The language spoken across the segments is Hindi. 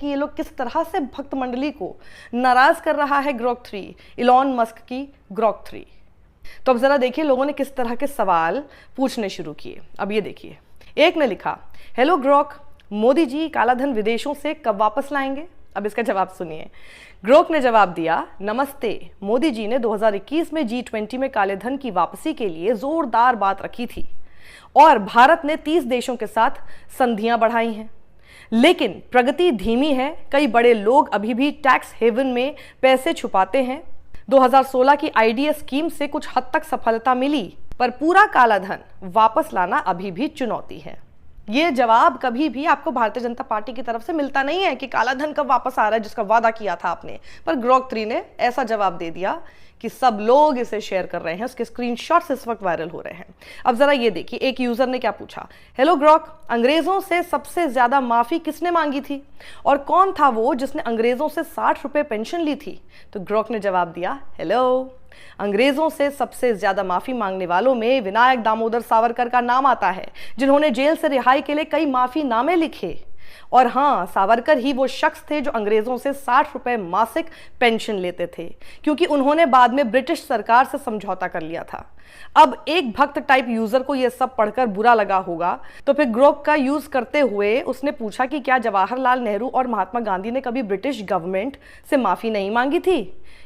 कि ये लोग किस तरह से भक्त मंडली को नाराज कर रहा है ग्रोक 3, इलॉन मस्क की ग्रोक 3। तो अब जरा देखिए लोगों ने किस तरह के सवाल पूछने शुरू किए। अब ये देखिए, एक ने लिखा, हेलो ग्रोक, मोदी जी काला धन विदेशों से कब वापस लाएंगे? अब इसका जवाब सुनिए। ग्रोक ने जवाब दिया, नमस्ते, मोदी जी ने 2021 में G20 में काले धन की वापसी के लिए जोरदार बात रखी थी और भारत ने 30 देशों के साथ संधियां बढ़ाई हैं, लेकिन प्रगति धीमी है। कई बड़े लोग अभी भी टैक्स हेवन में पैसे छुपाते हैं। 2016 की IDS स्कीम से कुछ हद तक सफलता मिली, पर पूरा काला धन वापस लाना अभी भी चुनौती है। ये जवाब कभी भी आपको भारतीय जनता पार्टी की तरफ से मिलता नहीं है कि काला धन कब वापस आ रहा है जिसका वादा किया था आपने, पर ग्रोक 3 ने ऐसा जवाब दे दिया कि सब लोग इसे शेयर कर रहे हैं, उसके स्क्रीनशॉट्स इस वक्त वायरल हो रहे हैं। अब जरा ये देखिए, एक यूजर ने क्या पूछा, हेलो ग्रोक, अंग्रेजों से सबसे ज्यादा माफी किसने मांगी थी और कौन था वो जिसने अंग्रेजों से 60 रुपए पेंशन ली थी? तो ग्रोक ने जवाब दिया, हेलो, अंग्रेजों से सबसे ज्यादा माफी मांगने वालों में विनायक दामोदर सावरकर का नाम आता है, जिन्होंने जेल से रिहाई के लिए कई माफी नामे लिखे। और हाँ, सावरकर ही वो शख्स थे जो अंग्रेजों से 60 रुपए मासिक पेंशन लेते थे, क्योंकि उन्होंने बाद में ब्रिटिश सरकार से समझौता कर लिया था। अब एक भक्त टाइप यूजर को यह सब पढ़कर बुरा लगा होगा, तो फिर ग्रोक का यूज करते हुए उसने पूछा कि क्या जवाहरलाल नेहरू और महात्मा गांधी ने कभी ब्रिटिश गवर्नमेंट से माफी नहीं मांगी थी?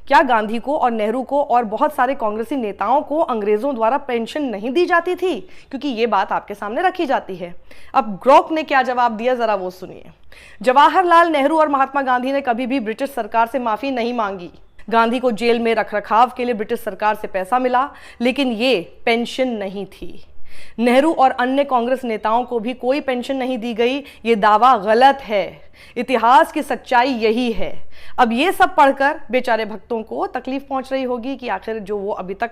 क्या गांधी को और नेहरू को और बहुत सारे कांग्रेसी नेताओं को अंग्रेजों द्वारा पेंशन नहीं दी जाती थी? क्योंकि ये बात आपके सामने रखी जाती है। अब ग्रोक ने क्या जवाब दिया, जरा वो सुनिए। जवाहरलाल नेहरू और महात्मा गांधी ने कभी भी ब्रिटिश सरकार से माफी नहीं मांगी। गांधी को जेल में रखरखाव के लिए ब्रिटिश सरकार से पैसा मिला, लेकिन ये पेंशन नहीं थी। नेहरू और अन्य कांग्रेस नेताओं को भी कोई पेंशन नहीं दी गई। ये दावा गलत है। इतिहास की सच्चाई यही है। अब ये सब पढ़कर बेचारे भक्तों को तकलीफ पहुंच रही होगी कि आखिर जो वो अभी तक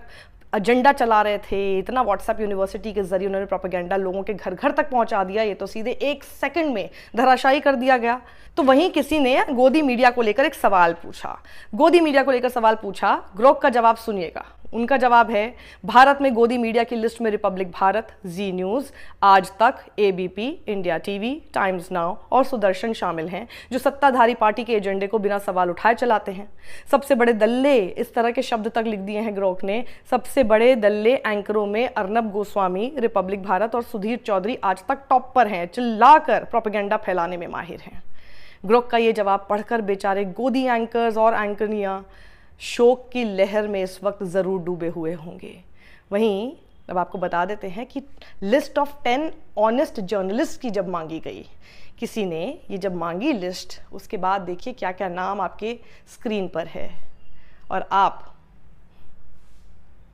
एजेंडा चला रहे थे, इतना व्हाट्सएप यूनिवर्सिटी के जरिए उन्होंने प्रोपेगेंडा लोगों के घर घर तक पहुंचा दिया, ये तो सीधे 1 सेकंड में धराशायी कर दिया गया। तो वहीं किसी ने गोदी मीडिया को लेकर एक सवाल पूछा। गोदी मीडिया को लेकर सवाल पूछा, ग्रोक का जवाब सुनिएगा। उनका जवाब है, भारत में गोदी मीडिया की लिस्ट में रिपब्लिक भारत, जी न्यूज़, आज तक, ABP, India TV, times now और सुदर्शन शामिल हैं, जो सत्ताधारी पार्टी के एजेंडे को बिना सवाल उठाए चलाते हैं। सबसे बड़े दल्ले, इस तरह के शब्द तक लिख दिए हैं ग्रोक ने। सबसे बड़े दल्ले एंकरों में अर्नब गोस्वामी, रिपब्लिक भारत और सुधीर चौधरी आज तक टॉप पर हैं, चिल्लाकर प्रोपेगेंडा फैलाने में माहिर हैं। ग्रोक का ये जवाब पढ़कर बेचारे गोदी एंकर्स और एंकरनियां शोक की लहर में इस वक्त ज़रूर डूबे हुए होंगे। वहीं अब आपको बता देते हैं कि लिस्ट ऑफ 10 ऑनेस्ट जर्नलिस्ट की जब मांगी गई, किसी ने ये जब मांगी लिस्ट, उसके बाद देखिए क्या क्या नाम आपके स्क्रीन पर है और आप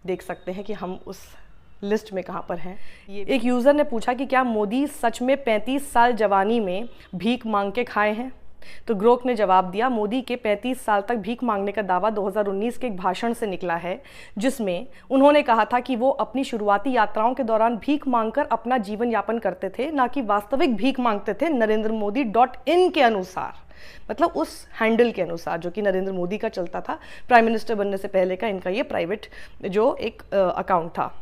देख सकते हैं कि हम उस लिस्ट में कहाँ पर हैं। एक यूज़र ने पूछा कि क्या मोदी सच में 35 साल जवानी में भीख मांग के खाए हैं? तो ग्रोक ने जवाब दिया, मोदी के 35 साल तक भीख मांगने का दावा 2019 के एक भाषण से निकला है, जिसमें उन्होंने कहा था कि वो अपनी शुरुआती यात्राओं के दौरान भीख मांगकर अपना जीवन यापन करते थे, ना कि वास्तविक भीख मांगते थे NarendraModi.in के अनुसार, मतलब उस हैंडल के अनुसार जो कि नरेंद्र मोदी का चलता था। प्राइम मिनिस्टर बनने से पहले का इनका ये प्राइवेट जो एक अकाउंट था।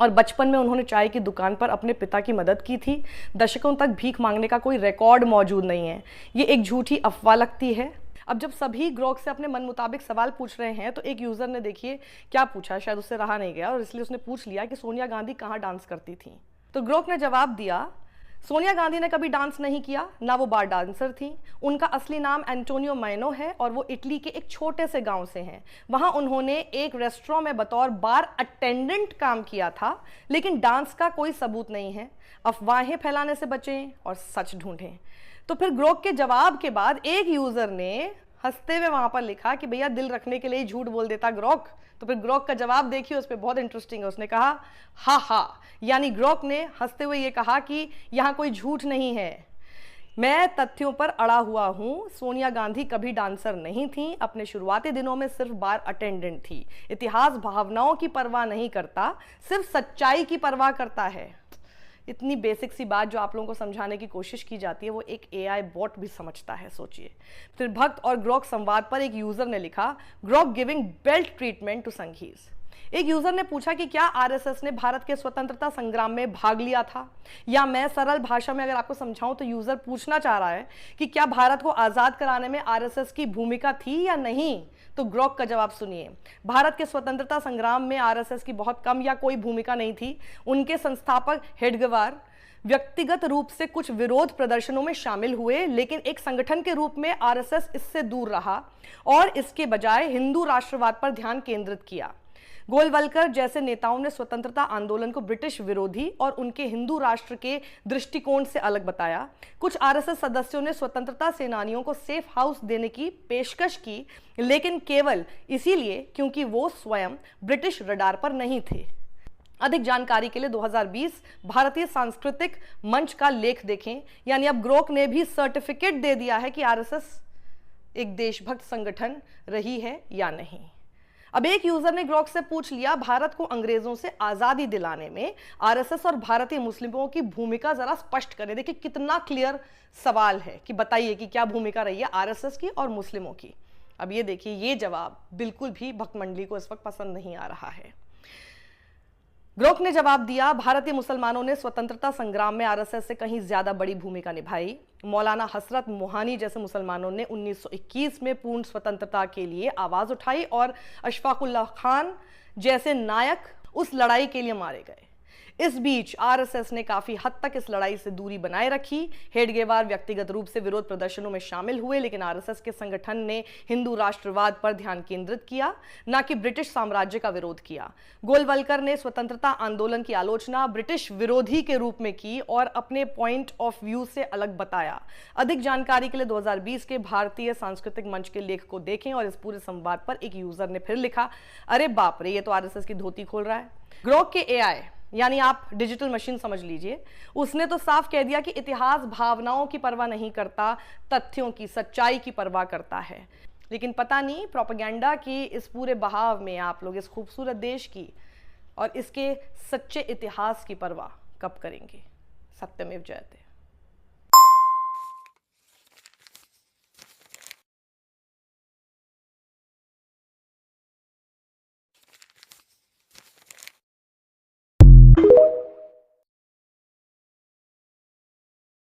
और बचपन में उन्होंने चाय की दुकान पर अपने पिता की मदद की थी। दशकों तक भीख मांगने का कोई रिकॉर्ड मौजूद नहीं है। ये एक झूठी अफवाह लगती है। अब जब सभी ग्रोक से अपने मन मुताबिक सवाल पूछ रहे हैं, तो एक यूज़र ने देखिए क्या पूछा, शायद उससे रहा नहीं गया और इसलिए उसने पूछ लिया कि सोनिया गांधी कहाँ डांस करती थी। तो ग्रोक ने जवाब दिया, सोनिया गांधी ने कभी डांस नहीं किया, ना वो बार डांसर थी। उनका असली नाम एंटोनियो मैनो है और वो इटली के एक छोटे से गांव से हैं। वहां उन्होंने एक रेस्टोरेंट में बतौर बार अटेंडेंट काम किया था, लेकिन डांस का कोई सबूत नहीं है। अफवाहें फैलाने से बचें और सच ढूंढें। तो फिर ग्रोक के जवाब के बाद एक यूजर ने हंसते हुए वहां पर लिखा कि भैया दिल रखने के लिए झूठ बोल देता ग्रोक। तो फिर ग्रोक का जवाब देखिए, उस पर बहुत इंटरेस्टिंग है। उसने कहा हा हा, यानी ग्रोक ने हंसते हुए ये कहा कि यहाँ कोई झूठ नहीं है, मैं तथ्यों पर अड़ा हुआ हूँ। सोनिया गांधी कभी डांसर नहीं थी, अपने शुरुआती दिनों में सिर्फ बार अटेंडेंट थी। इतिहास भावनाओं की परवाह नहीं करता, सिर्फ सच्चाई की परवाह करता है। इतनी बेसिक सी बात जो आप लोगों को समझाने की कोशिश की जाती है, वो एक AI बॉट भी समझता है, सोचिए। फिर भक्त और ग्रोक संवाद पर एक यूजर ने लिखा, Grok giving belt treatment to Sanghis. एक यूजर ने पूछा कि क्या आरएसएस ने भारत के स्वतंत्रता संग्राम में भाग लिया था, या मैं सरल भाषा में अगर आपको समझाऊं तो यूजर पूछना चाह रहा है कि क्या भारत को आजाद कराने में आरएसएस की भूमिका थी या नहीं। तो ग्रोक का जवाब सुनिए। भारत के स्वतंत्रता संग्राम में आरएसएस की बहुत कम या कोई भूमिका नहीं थी। उनके संस्थापक हेडगेवार व्यक्तिगत रूप से कुछ विरोध प्रदर्शनों में शामिल हुए, लेकिन एक संगठन के रूप में आरएसएस इससे दूर रहा और इसके बजाय हिंदू राष्ट्रवाद पर ध्यान केंद्रित किया। गोलवलकर जैसे नेताओं ने स्वतंत्रता आंदोलन को ब्रिटिश विरोधी और उनके हिंदू राष्ट्र के दृष्टिकोण से अलग बताया। कुछ आरएसएस सदस्यों ने स्वतंत्रता सेनानियों को सेफ हाउस देने की पेशकश की, लेकिन केवल इसीलिए क्योंकि वो स्वयं ब्रिटिश रडार पर नहीं थे। अधिक जानकारी के लिए 2020 भारतीय सांस्कृतिक मंच का लेख देखें। यानी अब ग्रोक ने भी सर्टिफिकेट दे दिया है कि आरएसएस एक देशभक्त संगठन रही है या नहीं। अब एक यूजर ने ग्रोक से पूछ लिया, भारत को अंग्रेजों से आजादी दिलाने में आरएसएस और भारतीय मुस्लिमों की भूमिका जरा स्पष्ट करें। देखिए कितना क्लियर सवाल है कि बताइए कि क्या भूमिका रही है आरएसएस की और मुस्लिमों की। अब ये देखिए, ये जवाब बिल्कुल भी भक्त मंडली को इस वक्त पसंद नहीं आ रहा है। ग्रोक ने जवाब दिया, भारतीय मुसलमानों ने स्वतंत्रता संग्राम में आरएसएस से कहीं ज्यादा बड़ी भूमिका निभाई। मौलाना हसरत मोहानी जैसे मुसलमानों ने 1921 में पूर्ण स्वतंत्रता के लिए आवाज उठाई और अशफाकुल्लाह खान जैसे नायक उस लड़ाई के लिए मारे गए। इस बीच आरएसएस ने काफी हद तक इस लड़ाई से दूरी बनाए रखी। हेडगेवार व्यक्तिगत रूप से विरोध प्रदर्शनों में शामिल हुए, लेकिन आरएसएस के संगठन ने हिंदू राष्ट्रवाद पर ध्यान केंद्रित किया, न कि ब्रिटिश साम्राज्य का विरोध किया। गोलवलकर ने स्वतंत्रता आंदोलन की आलोचना ब्रिटिश विरोधी के रूप में की और अपने पॉइंट ऑफ व्यू से अलग बताया। अधिक जानकारी के लिए 2020 के भारतीय सांस्कृतिक मंच के लेख को देखें। और इस पूरे संवाद पर एक यूजर ने फिर लिखा, अरे बाप रे, ये तो आरएसएस की धोती खोल रहा है। ग्रोक के एआई यानी आप डिजिटल मशीन समझ लीजिए, उसने तो साफ कह दिया कि इतिहास भावनाओं की परवाह नहीं करता, तथ्यों की, सच्चाई की परवाह करता है। लेकिन पता नहीं प्रोपेगेंडा की इस पूरे बहाव में आप लोग इस खूबसूरत देश की और इसके सच्चे इतिहास की परवाह कब करेंगे। सत्यमेव जयते।